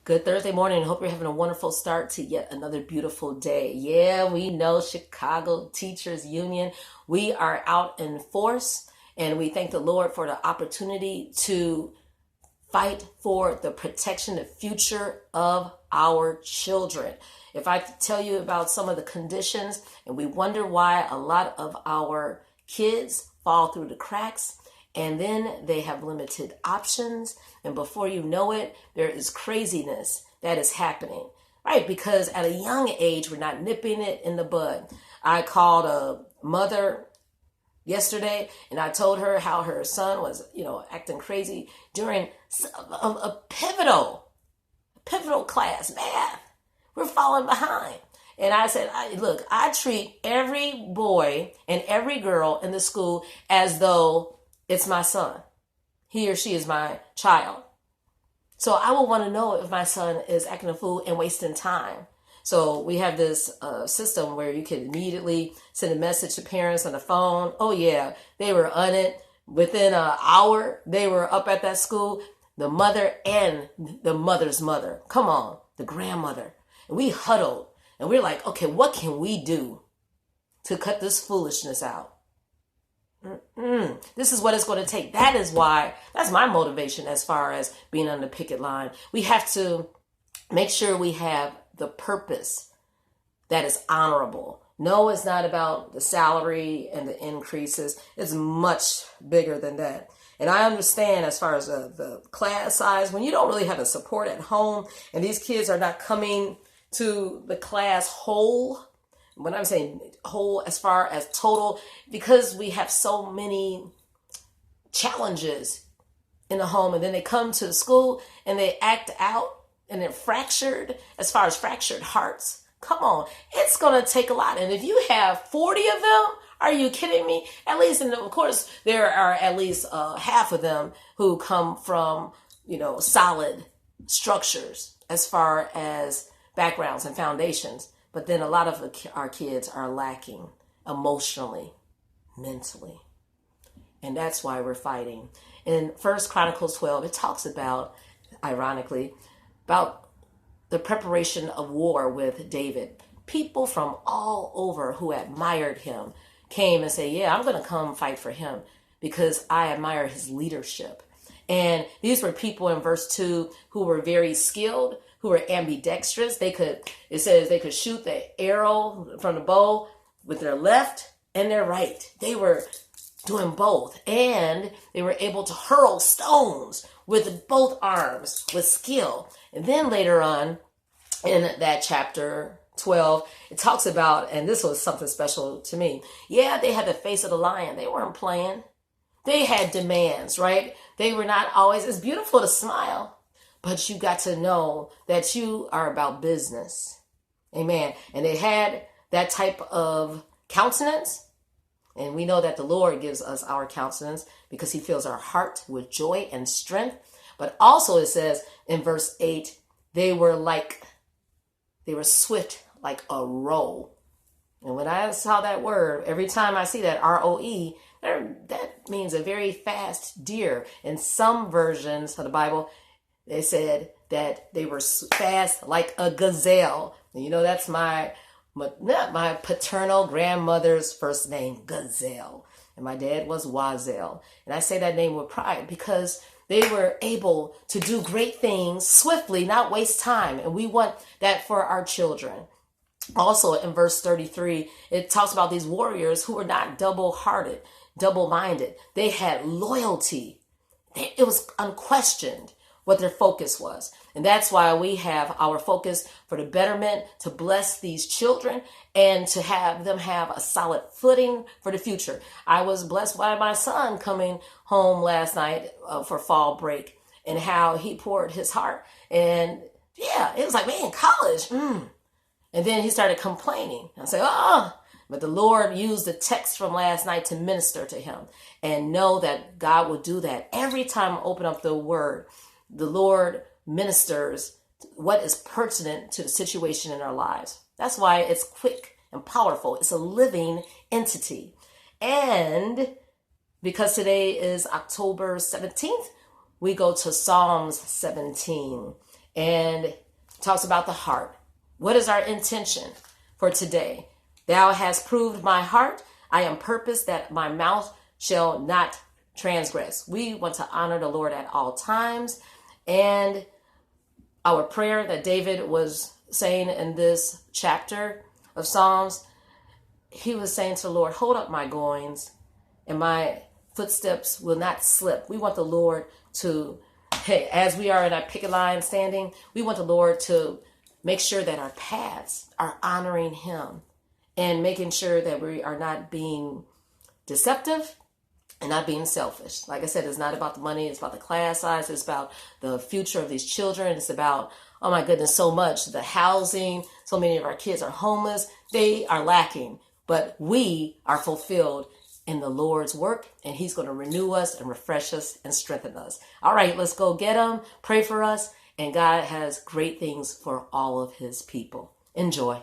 Good Thursday morning. I hope you're having a wonderful start to yet another beautiful day. Yeah, we know Chicago Teachers Union. We are out in force, and we thank the Lord for the opportunity to fight for the protection, the future of our children. If I tell you about some of the conditions, and we wonder why a lot of our kids fall through the cracks, and then they have limited options. And before you know it, there is craziness that is happening, right? Because at a young age, we're not nipping it in the bud. I called a mother yesterday and I told her how her son was, acting crazy during a pivotal class, math. We're falling behind. And I said, look, I treat every boy and every girl in the school as though it's my son. He or she is my child. So I will want to know if my son is acting a fool and wasting time. So we have this system where you can immediately send a message to parents on the phone. Oh yeah, they were on it. Within an hour, they were up at that school. The mother and the mother's mother. Come on, the grandmother. And we huddled and we're like, okay, what can we do to cut this foolishness out? This is what it's going to take. That's my motivation as far as being on the picket line. We have to make sure we have the purpose that is honorable. No, it's not about the salary and the increases. It's much bigger than that. And I understand as far as the class size, when you don't really have the support at home and these kids are not coming to the class whole. When I'm saying whole as far as total, because we have so many challenges in the home, and then they come to the school and they act out and they're fractured as far as fractured hearts. Come on, it's going to take a lot. And if you have 40 of them, are you kidding me? At least, and of course, there are at least half of them who come from, solid structures as far as backgrounds and foundations. But then a lot of our kids are lacking emotionally, mentally. And that's why we're fighting. In 1 Chron.12, it talks about, ironically, about the preparation of war with David. People from all over who admired him came and said, yeah, I'm going to come fight for him because I admire his leadership. And these were people in verse 2 who were very skilled, who were ambidextrous. It says they could shoot the arrow from the bow with their left and their right. They were doing both. And they were able to hurl stones with both arms with skill. And then later on in that chapter 12, it talks about, and this was something special to me. Yeah, they had the face of the lion. They weren't playing. They had demands, right? They were not always, it's beautiful to smile, but you got to know that you are about business. Amen. And they had that type of countenance. And we know that the Lord gives us our countenance because he fills our heart with joy and strength. But also it says in verse 8, they were swift like a roe. And when I saw that word, every time I see that R-O-E, that means a very fast deer. In some versions of the Bible, they said that they were fast like a gazelle. And that's my paternal grandmother's first name, Gazelle. And my dad was Wazel. And I say that name with pride because they were able to do great things swiftly, not waste time. And we want that for our children. Also in verse 33, it talks about these warriors who were not double-hearted, double-minded. They had loyalty. It was unquestioned what their focus was. And that's why we have our focus for the betterment, to bless these children and to have them have a solid footing for the future. I was blessed by my son coming home last night for fall break and how he poured his heart. And yeah, it was like, man, college. And then he started complaining. I said, but the Lord used the text from last night to minister to him, and know that God will do that. Every time I open up the word, the Lord ministers what is pertinent to the situation in our lives. That's why it's quick and powerful. It's a living entity. And because today is October 17th, we go to Psalms 17. and talks about the heart. What is our intention for today? Thou hast proved my heart. I am purposed that my mouth shall not transgress. We want to honor the Lord at all times. And our prayer that David was saying in this chapter of Psalms, he was saying to the Lord, hold up my goings and my footsteps will not slip. We want the Lord to, hey, as we are in our picket line standing, we want the Lord to make sure that our paths are honoring him and making sure that we are not being deceptive and not being selfish. Like I said, it's not about the money. It's about the class size. It's about the future of these children. It's about, oh my goodness, so much. The housing. So many of our kids are homeless. They are lacking. But we are fulfilled in the Lord's work, and he's going to renew us and refresh us and strengthen us. All right, let's go get him. Pray for us. And God has great things for all of his people. Enjoy.